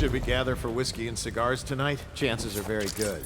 Should we gather for whiskey and cigars tonight? Chances are very good.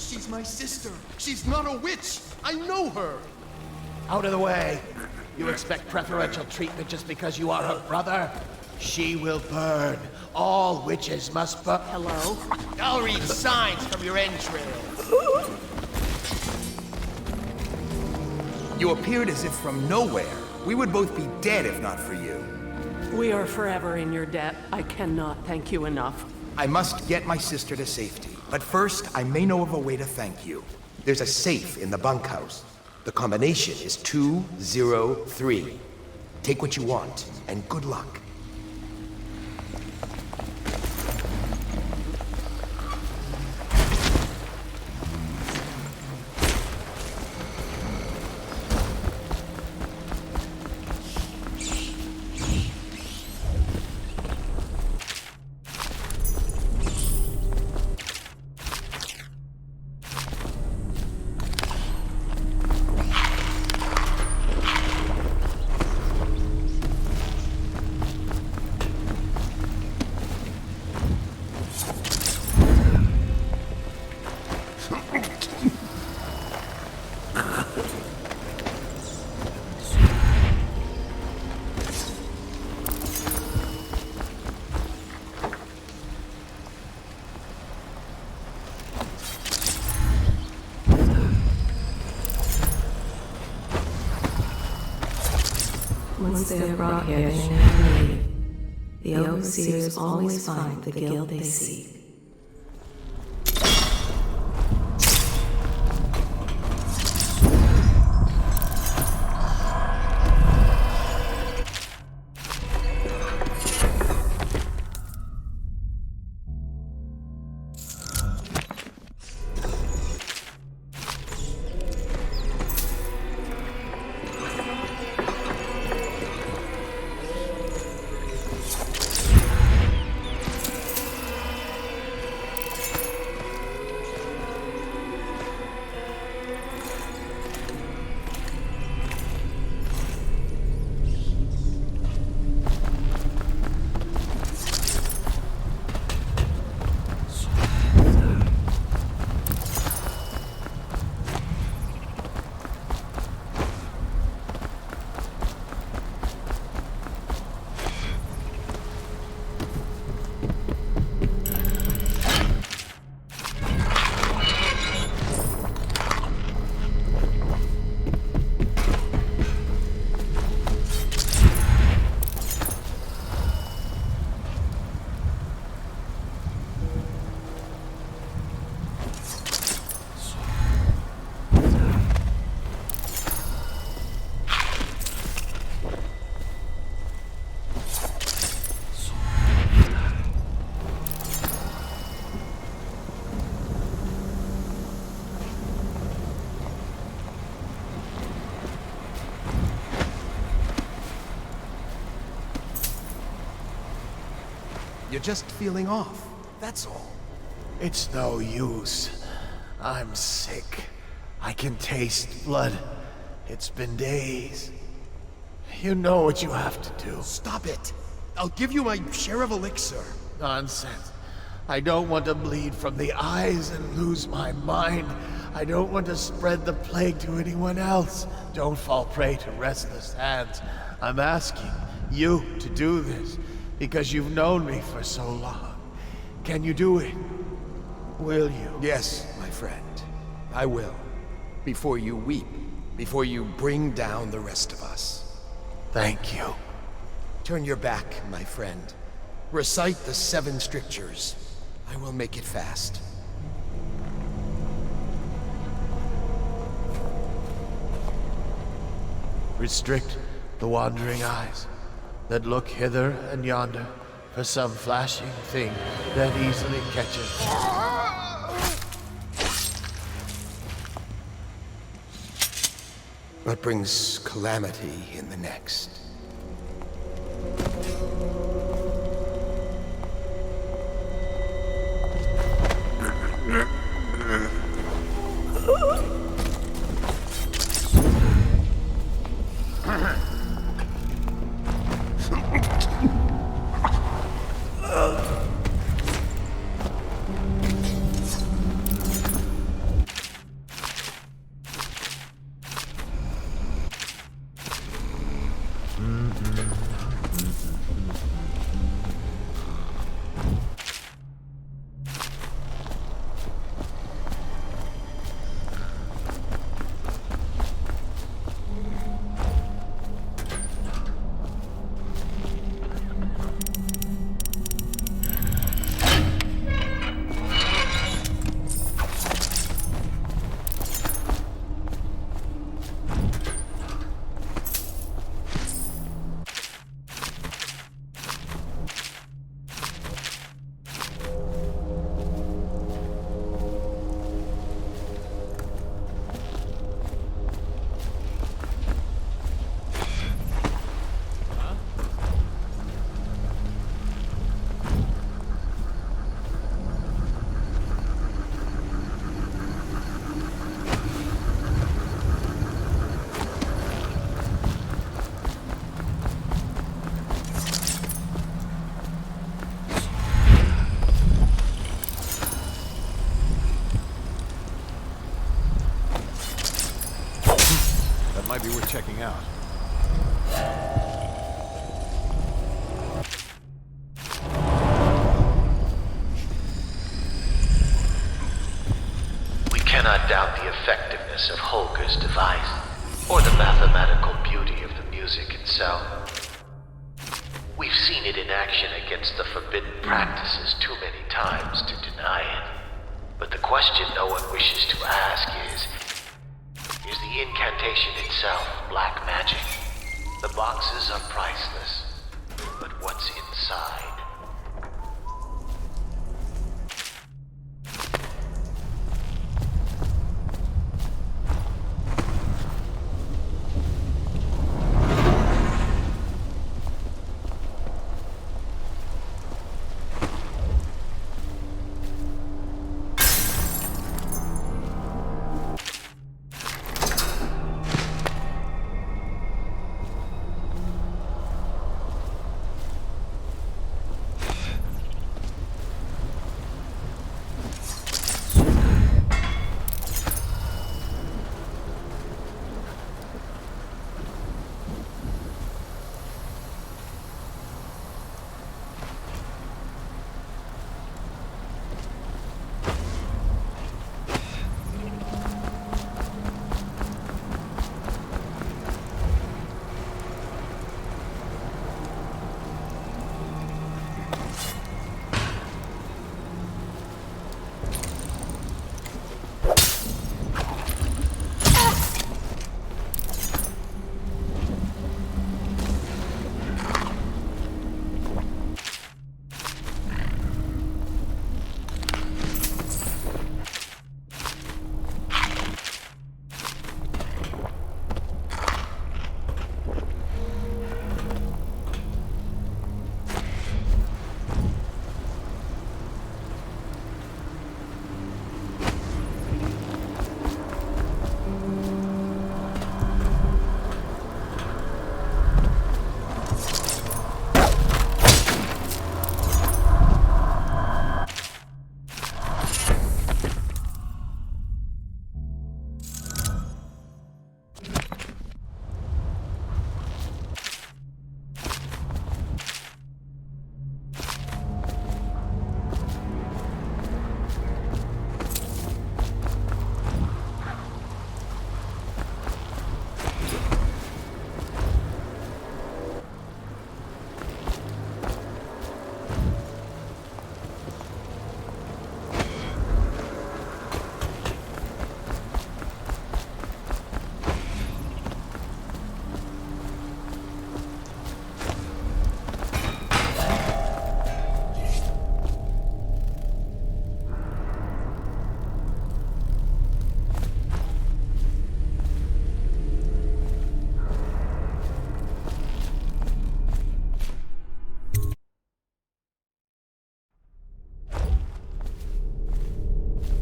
She's my sister. She's not a witch. I know her. Out of the way. You expect preferential treatment just because you are her brother? She will burn. All witches must burn. Hello? I'll read signs from your entrails. You appeared as if from nowhere. We would both be dead if not for you. We are forever in your debt. I cannot thank you enough. I must get my sister to safety. But first, I may know of a way to thank you. There's a safe in the bunkhouse. The combination is 203. Take what you want, and good luck. Once they are brought here, they never leave. The overseers always find the guild they seek. You're just feeling off, that's all. It's no use. I'm sick. I can taste blood. It's been days. You know what you have to do. Stop it! I'll give you my share of elixir. Nonsense. I don't want to bleed from the eyes and lose my mind. I don't want to spread the plague to anyone else. Don't fall prey to restless hands. I'm asking you to do this because you've known me for so long. Can you do it? Will you? Yes, my friend. I will. Before you weep. Before you bring down the rest of us. Thank you. Turn your back, my friend. Recite the 7 strictures. I will make it fast. Restrict the wandering eyes that look hither and yonder for some flashing thing that easily catches. What brings calamity in the next? might be worth checking out. We cannot doubt the effectiveness of Holger's device, or the mathematical beauty of the music itself. We've seen it in action against the forbidden practices too many times to deny it. But the question no one wishes to ask is the incantation itself black magic? The boxes are priceless, but what's inside?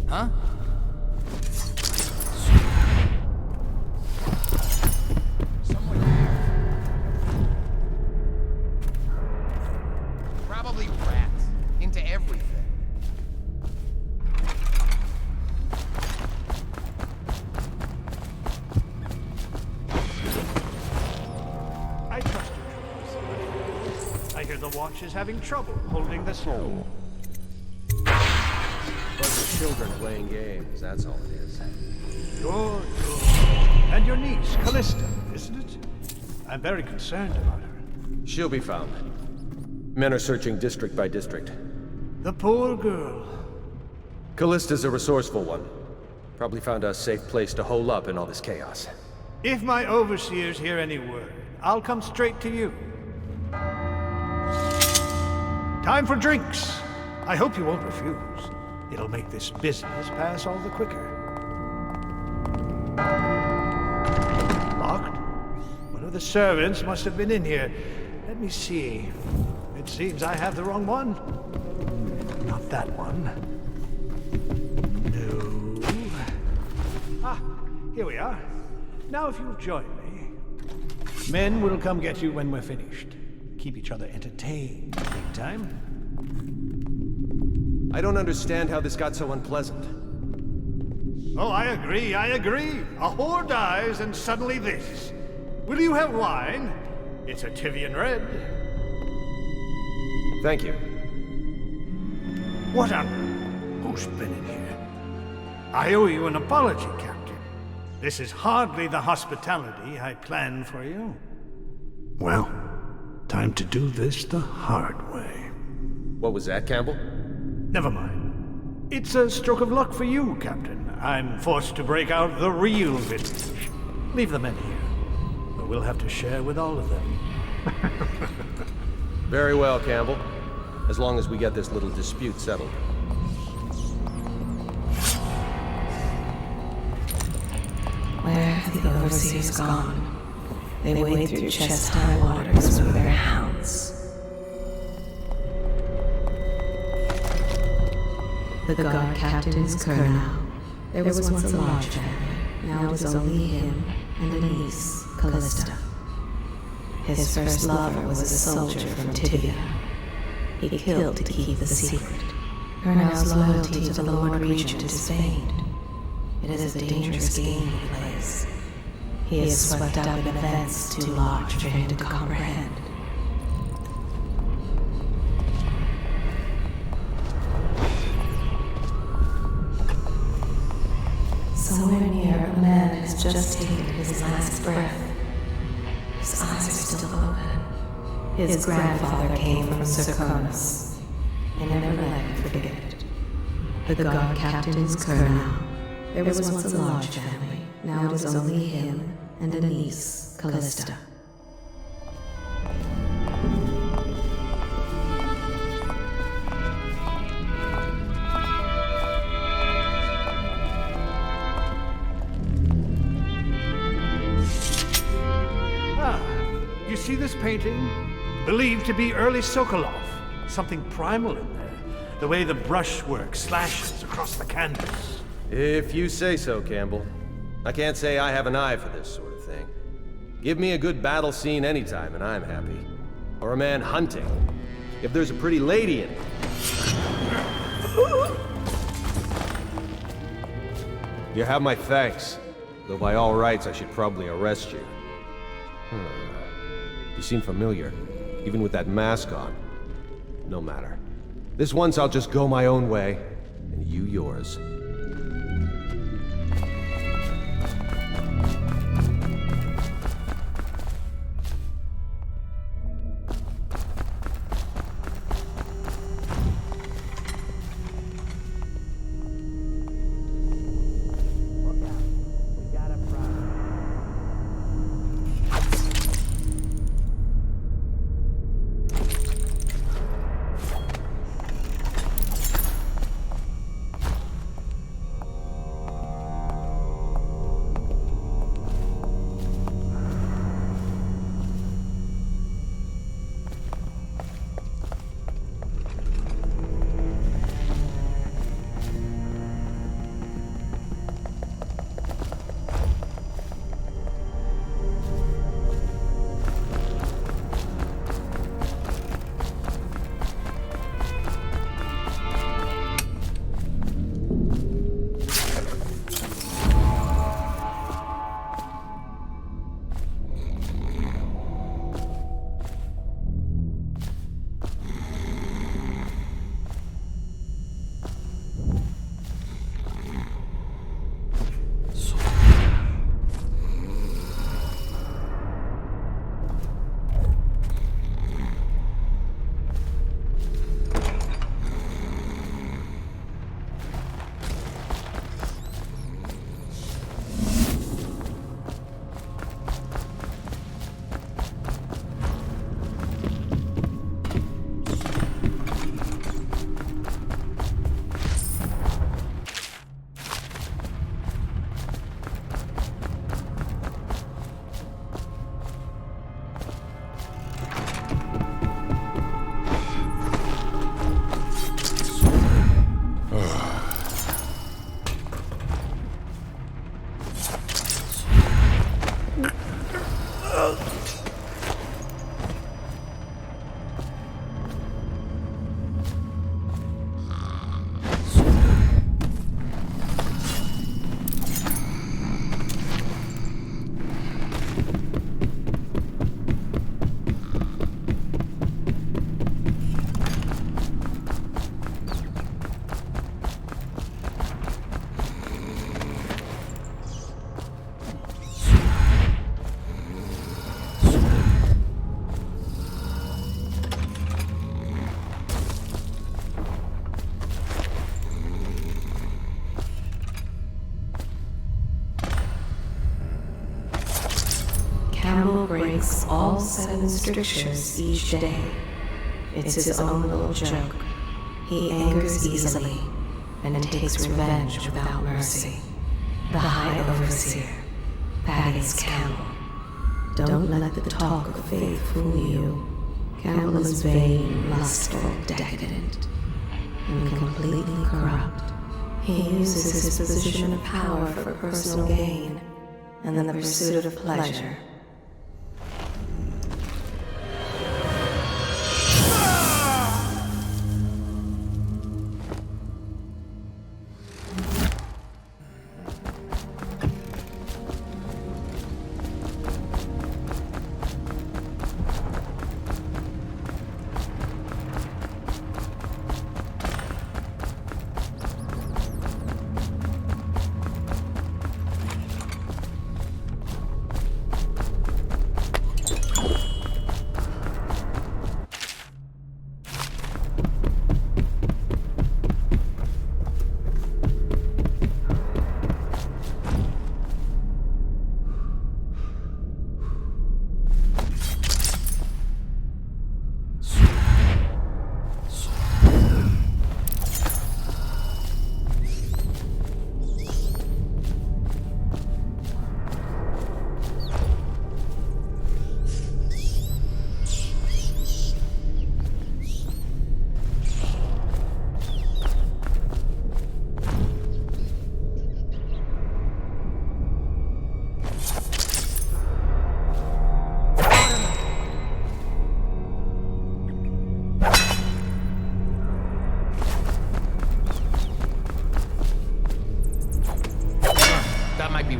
Huh? Probably rats. Into everything. I trust you, troops. I hear the watch is having trouble holding the snow. Bunch of children playing games, that's all it is. Good. And your niece, Callista, isn't it? I'm very concerned about her. She'll be found. Men are searching district by district. The poor girl. Callista's a resourceful one. Probably found a safe place to hole up in all this chaos. If my overseers hear any word, I'll come straight to you. Time for drinks. I hope you won't refuse. It'll make this business pass all the quicker. Locked? One of the servants must have been in here. Let me see. It seems I have the wrong one. Not that one. No. Ah, here we are. Now if you'll join me. Men will come get you when we're finished. Keep each other entertained, big time. I don't understand how this got so unpleasant. Oh, I agree. A whore dies and suddenly this. Will you have wine? It's a Tivian red. Thank you. What on... Who's been in here? I owe you an apology, Captain. This is hardly the hospitality I planned for you. Well, time to do this the hard way. What was that, Campbell? Never mind. It's a stroke of luck for you, Captain. I'm forced to break out the real vintage. Leave the men here. But we'll have to share with all of them. Very well, Campbell. As long as we get this little dispute settled. Where have the overseers gone? They wade through chest-high waters with their hounds. The guard captain is Colonel. There was once a large family. Now it is only him and a niece, Callista. His first lover was a soldier from Tibia. He killed to keep the secret. Colonel's loyalty to the Lord Regent is feigned. It is a dangerous game he plays. He is swept up in events too large for him to comprehend. Somewhere near, a man has just taken his last breath. His eyes are still open. His grandfather came from Circonus. I never let him forget it. The guard captain is Colonel. There was once a large family. Now it is only him and a niece, Callista. You see this painting? Believed to be early Sokolov. Something primal in there. The way the brushwork slashes across the canvas. If you say so, Campbell. I can't say I have an eye for this sort of thing. Give me a good battle scene anytime and I'm happy. Or a man hunting. If there's a pretty lady in it. You have my thanks. Though by all rights I should probably arrest you. You seem familiar, even with that mask on. No matter. This once I'll just go my own way, and you yours. drinks all 7 strictures each day. It's his own little joke. He angers easily and takes revenge without mercy. The High Overseer, Thaddeus Campbell. Don't let the talk of faith fool you. Campbell is vain, lustful, decadent, and completely corrupt. He uses his position of power for personal gain and the pursuit of pleasure.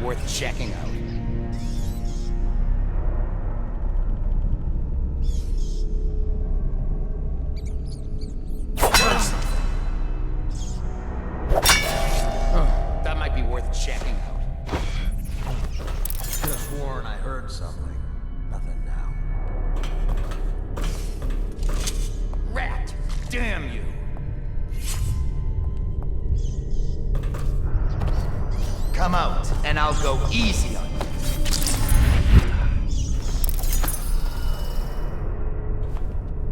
Worth checking out. That might be worth checking out. Could have sworn I heard something. Nothing now. Rat! Damn you! Come out, and I'll go easy on you.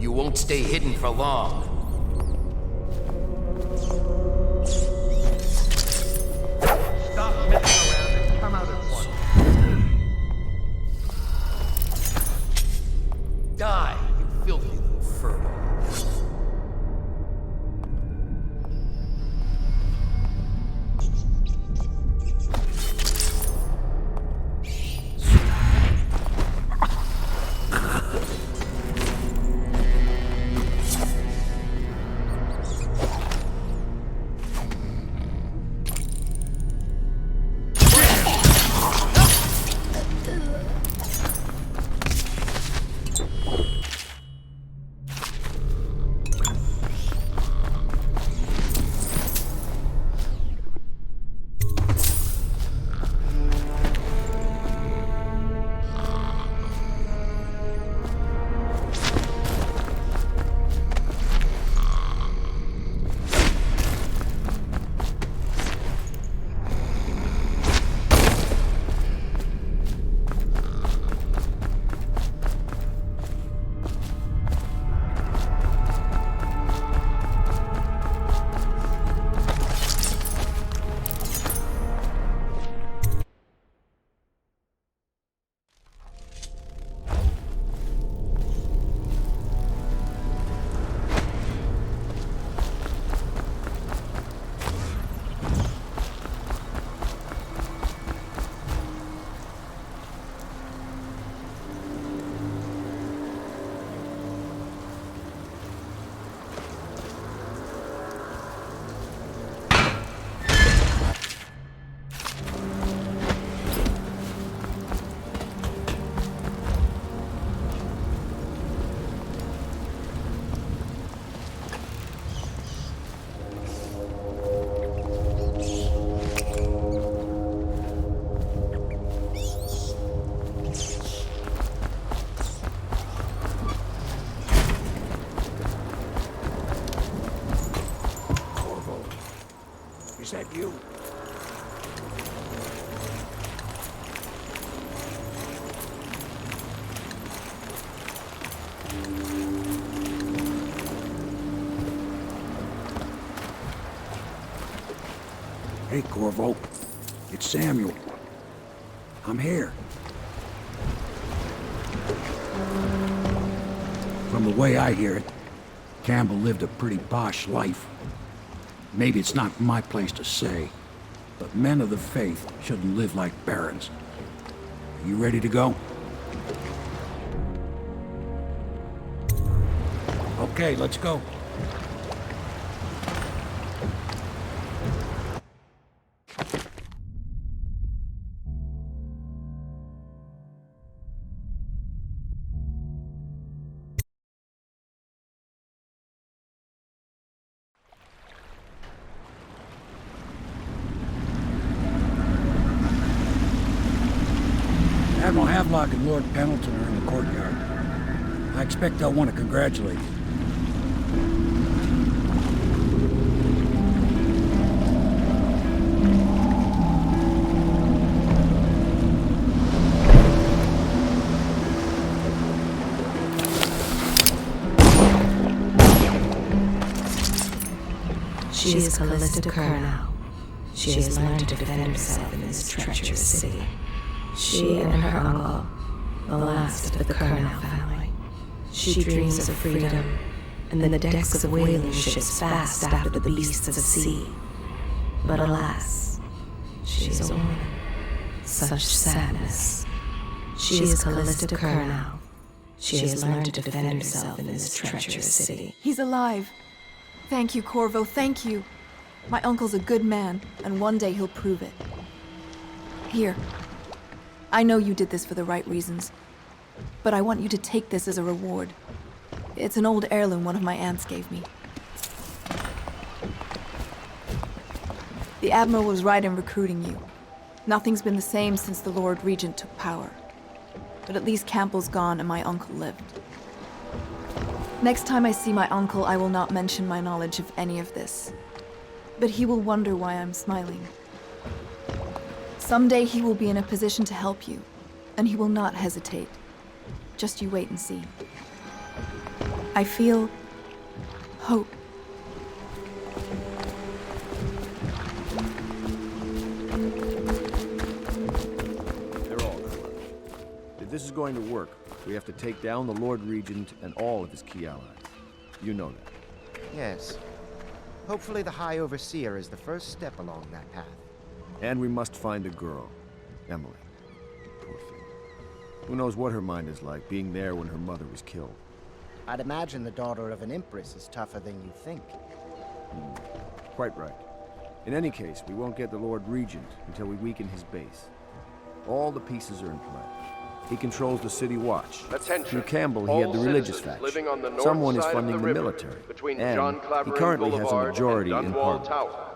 You won't stay hidden for long. Stop messing around and come out at once. Die, you filthy little furball. that you? Hey, Corvo. It's Samuel. I'm here. From the way I hear it, Campbell lived a pretty posh life. Maybe it's not my place to say, but men of the faith shouldn't live like barons. Are you ready to go? Okay, let's go. Admiral Havelock and Lord Pendleton are in the courtyard. I expect they'll want to congratulate you. She is Callista Kurnow. She has learned to defend herself in this treacherous city. She and her uncle, the last of the Kurnow family. She dreams of freedom, and the decks of whaling ships fast after the beasts of the sea. But alas, she is a woman. Such sadness. She is Callista Kurnow. She has learned to defend herself in this treacherous city. He's alive. Thank you, Corvo, thank you. My uncle's a good man, and one day he'll prove it. Here. I know you did this for the right reasons, but I want you to take this as a reward. It's an old heirloom one of my aunts gave me. The Admiral was right in recruiting you. Nothing's been the same since the Lord Regent took power. But at least Campbell's gone and my uncle lived. Next time I see my uncle, I will not mention my knowledge of any of this. But he will wonder why I'm smiling. Someday he will be in a position to help you, and he will not hesitate. Just you wait and see. I feel hope. They're all gone. If this is going to work, we have to take down the Lord Regent and all of his key allies. You know that. Yes. Hopefully the High Overseer is the first step along that path. And we must find the girl, Emily. Poor thing. Who knows what her mind is like, being there when her mother was killed. I'd imagine the daughter of an empress is tougher than you think. Quite right. In any case, we won't get the Lord Regent until we weaken his base. All the pieces are in play. He controls the city watch. Attention. Through Campbell, he had the religious faction. Someone is funding the military. And he currently has a majority in Parliament.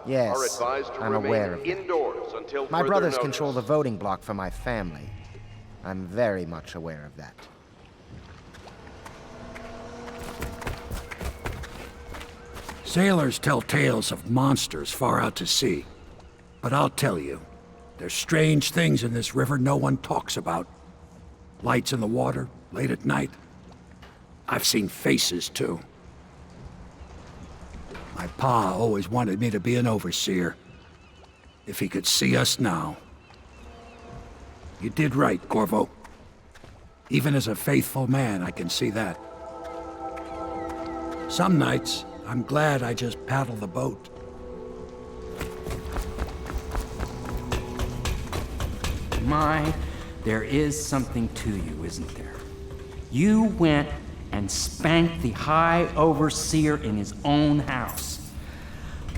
Yes, I'm aware of that. My brothers control the voting bloc for my family. I'm very much aware of that. Sailors tell tales of monsters far out to sea. But I'll tell you, there's strange things in this river no one talks about. Lights in the water, late at night. I've seen faces, too. My pa always wanted me to be an overseer. If he could see us now. You did right, Corvo. Even as a faithful man, I can see that. Some nights, I'm glad I just paddle the boat. My, there is something to you, isn't there? You went and spanked the High Overseer in his own house.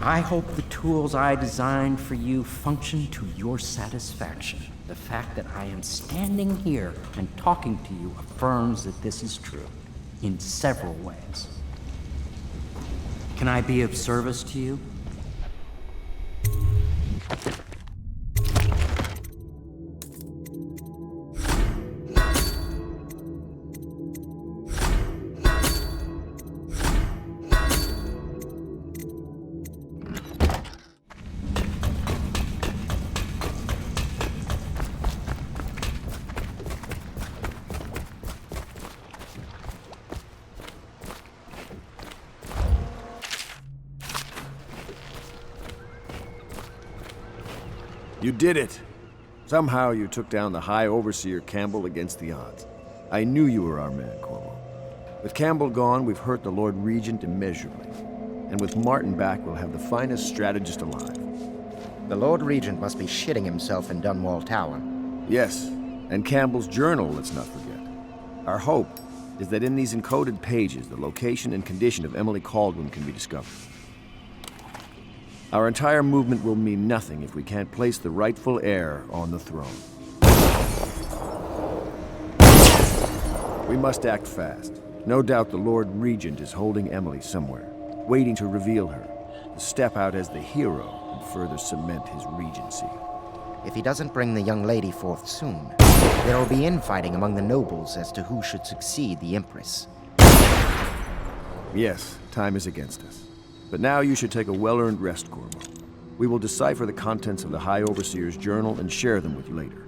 I hope the tools I designed for you function to your satisfaction. The fact that I am standing here and talking to you affirms that this is true, in several ways. Can I be of service to you? You did it! Somehow you took down the High Overseer Campbell against the odds. I knew you were our man, Corvo. With Campbell gone, we've hurt the Lord Regent immeasurably. And with Martin back, we'll have the finest strategist alive. The Lord Regent must be shitting himself in Dunwall Tower. Yes, and Campbell's journal, let's not forget. Our hope is that in these encoded pages, the location and condition of Emily Kaldwin can be discovered. Our entire movement will mean nothing if we can't place the rightful heir on the throne. We must act fast. No doubt the Lord Regent is holding Emily somewhere, waiting to reveal her, to step out as the hero and further cement his regency. If he doesn't bring the young lady forth soon, there will be infighting among the nobles as to who should succeed the Empress. Yes, time is against us. But now you should take a well-earned rest, Corvo. We will decipher the contents of the High Overseer's journal and share them with you later.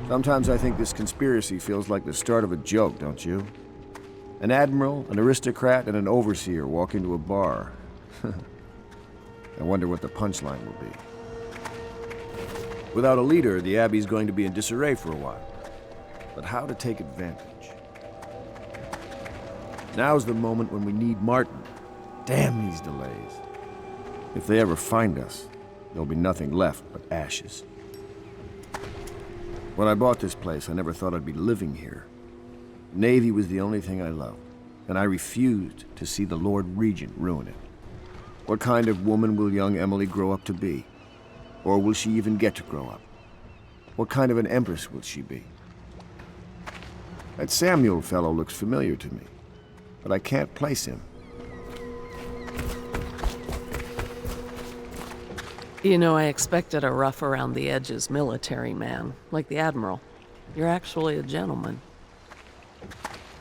Sometimes I think this conspiracy feels like the start of a joke, don't you? An admiral, an aristocrat, and an overseer walk into a bar. I wonder what the punchline will be. Without a leader, the Abbey's going to be in disarray for a while. But how to take advantage? Now's the moment when we need Martin. Damn these delays. If they ever find us, there'll be nothing left but ashes. When I bought this place, I never thought I'd be living here. Navy was the only thing I loved, and I refused to see the Lord Regent ruin it. What kind of woman will young Emily grow up to be? Or will she even get to grow up? What kind of an empress will she be? That Samuel fellow looks familiar to me, but I can't place him. You know, I expected a rough around the edges military man, like the Admiral. You're actually a gentleman.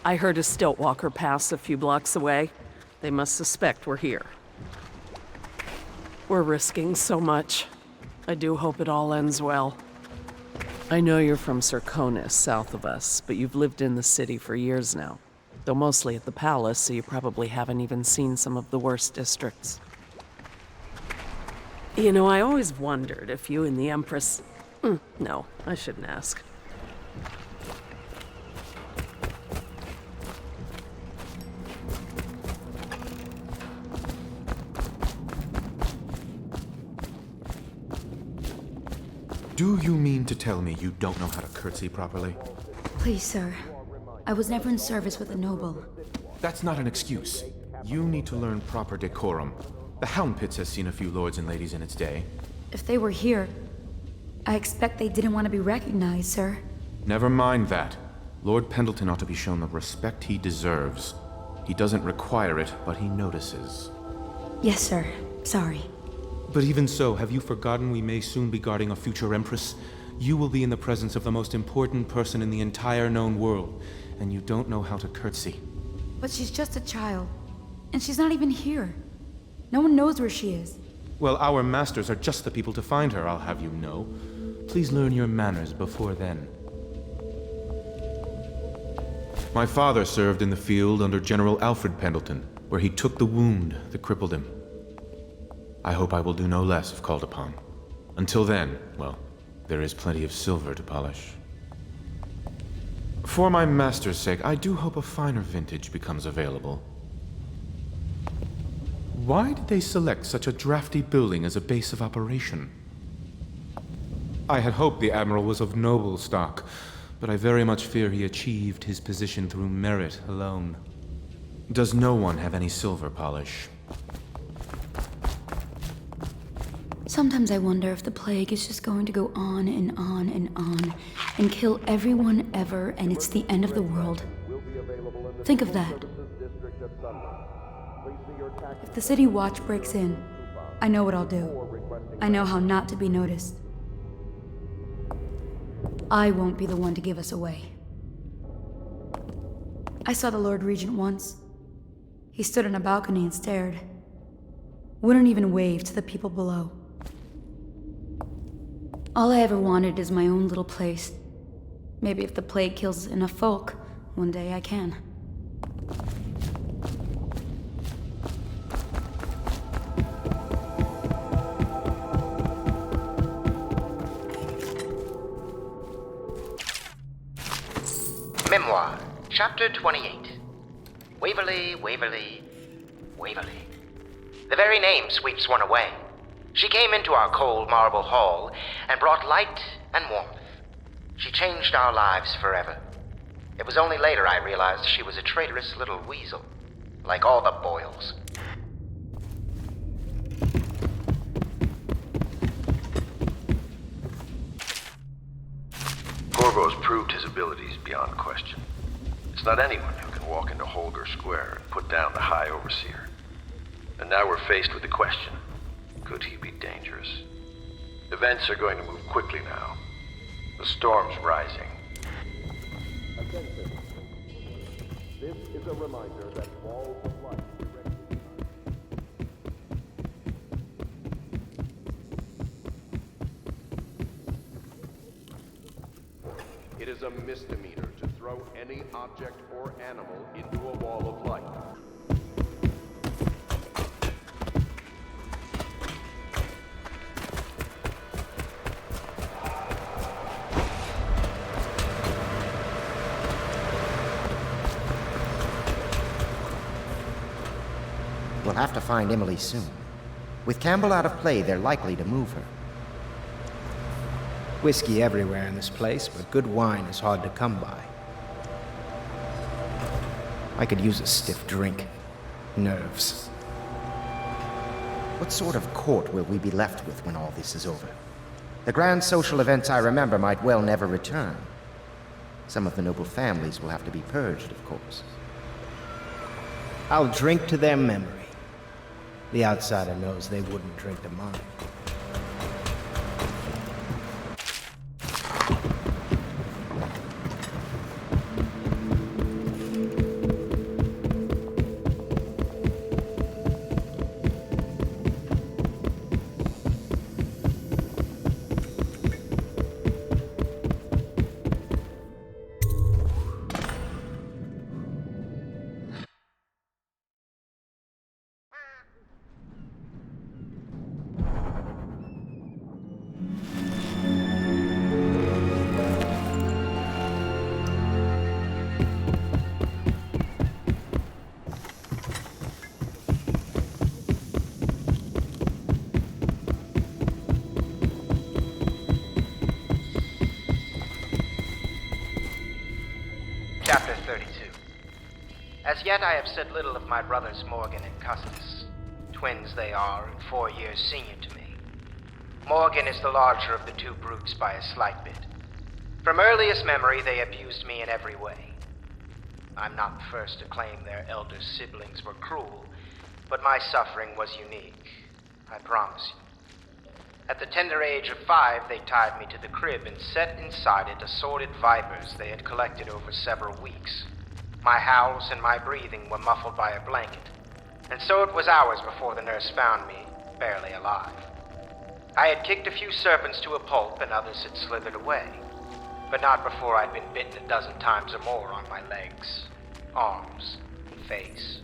I heard a stilt walker pass a few blocks away. They must suspect we're here. We're risking so much. I do hope it all ends well. I know you're from Serconis, south of us, but you've lived in the city for years now. Though mostly at the palace, so you probably haven't even seen some of the worst districts. You know, I always wondered if you and the Empress... No, I shouldn't ask. Do you mean to tell me you don't know how to curtsy properly? Please, sir. I was never in service with a noble. That's not an excuse. You need to learn proper decorum. The Hound Pits has seen a few lords and ladies in its day. If they were here, I expect they didn't want to be recognized, sir. Never mind that. Lord Pendleton ought to be shown the respect he deserves. He doesn't require it, but he notices. Yes, sir. Sorry. But even so, have you forgotten we may soon be guarding a future Empress? You will be in the presence of the most important person in the entire known world, and you don't know how to curtsy. But she's just a child, and she's not even here. No one knows where she is. Well, our masters are just the people to find her, I'll have you know. Please learn your manners before then. My father served in the field under General Alfred Pendleton, where he took the wound that crippled him. I hope I will do no less if called upon. Until then, well, there is plenty of silver to polish. For my master's sake, I do hope a finer vintage becomes available. Why did they select such a drafty building as a base of operation? I had hoped the Admiral was of noble stock, but I very much fear he achieved his position through merit alone. Does no one have any silver polish? Sometimes I wonder if the plague is just going to go on and on and on and kill everyone ever, and it's the end of the world. Think of that. If the City Watch breaks in, I know what I'll do. I know how not to be noticed. I won't be the one to give us away. I saw the Lord Regent once. He stood on a balcony and stared. Wouldn't even wave to the people below. All I ever wanted is my own little place. Maybe if the plague kills enough folk, one day I can. Chapter 28. Waverly, Waverly, Waverly. The very name sweeps one away. She came into our cold marble hall and brought light and warmth. She changed our lives forever. It was only later I realized she was a traitorous little weasel, like all the Boyles. Corvo's proved his abilities beyond question. It's not anyone who can walk into Holger Square and put down the High Overseer. And now we're faced with the question, could he be dangerous? Events are going to move quickly now. The storm's rising. Attention. This is a reminder that walls of light It is a misdemeanor to throw any object or animal into a wall of light. We'll have to find Emily soon. With Campbell out of play, they're likely to move her. Whiskey everywhere in this place, but good wine is hard to come by. I could use a stiff drink. Nerves. What sort of court will we be left with when all this is over? The grand social events I remember might well never return. Some of the noble families will have to be purged, of course. I'll drink to their memory. The outsider knows they wouldn't drink to mine. Chapter 32. As yet I have said little of my brothers Morgan and Custis. Twins they are, and 4 years senior to me. Morgan is the larger of the two brutes by a slight bit. From earliest memory they abused me in every way. I'm not the first to claim their elder siblings were cruel, but my suffering was unique, I promise you. At the tender age of 5, they tied me to the crib and set inside it assorted vipers they had collected over several weeks. My howls and my breathing were muffled by a blanket, and so it was hours before the nurse found me, barely alive. I had kicked a few serpents to a pulp and others had slithered away, but not before I'd been bitten a dozen times or more on my legs, arms, and face.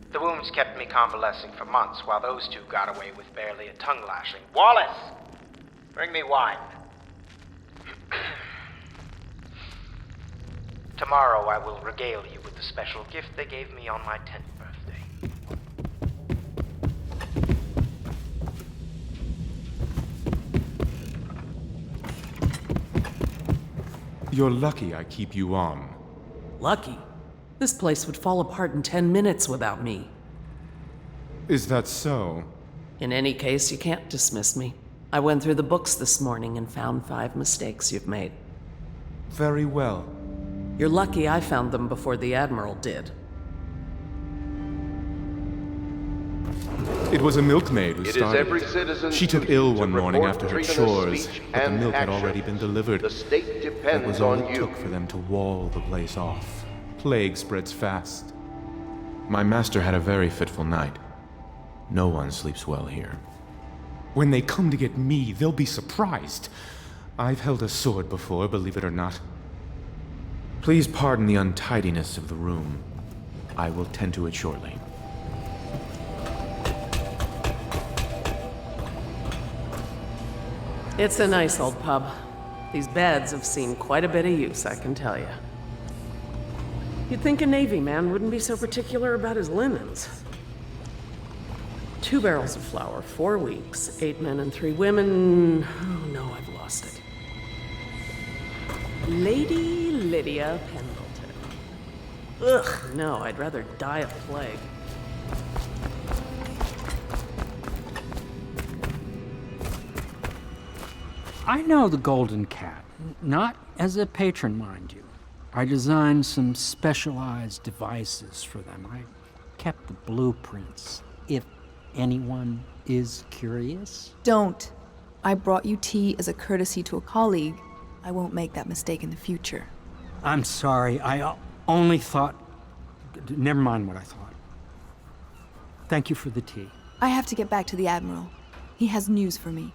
The wounds kept me convalescing for months, while those two got away with barely a tongue lashing. Wallace! Bring me wine. Tomorrow I will regale you with the special gift they gave me on my 10th birthday. You're lucky I keep you on. Lucky? This place would fall apart in 10 minutes without me. Is that so? In any case, you can't dismiss me. I went through the books this morning and found 5 mistakes you've made. Very well. You're lucky I found them before the Admiral did. It was a milkmaid who It started. is every citizen's She took duty ill to one morning report after her treasonous chores, speech but the and milk had action. already been delivered. The state That depends was all on it you. took for them to wall the place off. Plague spreads fast. My master had a very fitful night. No one sleeps well here. When they come to get me, they'll be surprised. I've held a sword before, believe it or not. Please pardon the untidiness of the room. I will tend to it shortly. It's a nice old pub. These beds have seen quite a bit of use, I can tell you. You'd think a Navy man wouldn't be so particular about his linens. 2 barrels of flour, 4 weeks, 8 men and 3 women. Oh no, I've lost it. Lady Lydia Pendleton. Ugh, no, I'd rather die of plague. I know the Golden Cat, not as a patron, mind you. I designed some specialized devices for them. I kept the blueprints, if anyone is curious. Don't. I brought you tea as a courtesy to a colleague. I won't make that mistake in the future. I'm sorry, I only thought... Never mind what I thought. Thank you for the tea. I have to get back to the Admiral. He has news for me.